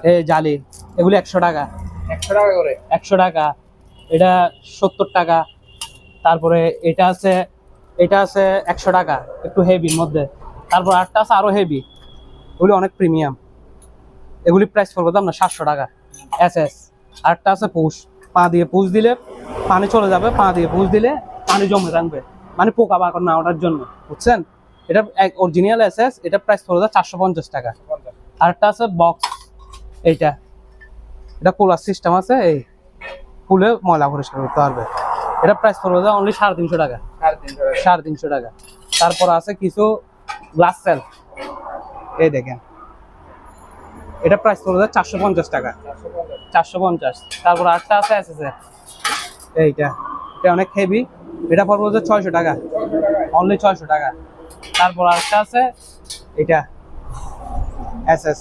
এই জালি এগুলি 100 টাকা। 100 টাকা করে? 100 টাকা। এটা 70 টাকা। তারপরে এটা আছে 100 টাকা, একটু হেভির মধ্যে। তারপর আরেকটা আছে আরো হেভি, ওগুলি অনেক প্রিমিয়াম। এগুলি প্রাইস পড়বে দাম না 700 টাকা। SS। আরেকটা আছে পুশ, পা দিয়ে পুশ দিলে পানি চলে যাবে, পা দিয়ে পুশ দিলে পানি জমে থাকবে, মানে পোকা বাকড় না ওঠার জন্য, বুঝছেন? এটা অরিজিনাল SS। এটা প্রাইস পড়বে 450 টাকা। আরেকটা আছে বক্স, এইটা এটা কুলার সিস্টেম আছে, এই খুলে ময়লা পরিষ্কার করতে পারবে। এটা প্রাইস পড়বে অনলি 350 টাকা। 350 টাকা। তারপর আছে কিছু গ্লাস সেল, এই দেখেন, এটা প্রাইস পড়বে 450 টাকা। 450। তারপর আরেকটা আছে SS, এইটা এটা অনেক হেভি, এটা পড়বে 600 টাকা, অনলি 600 টাকা। তারপর আরেকটা আছে এটা SS।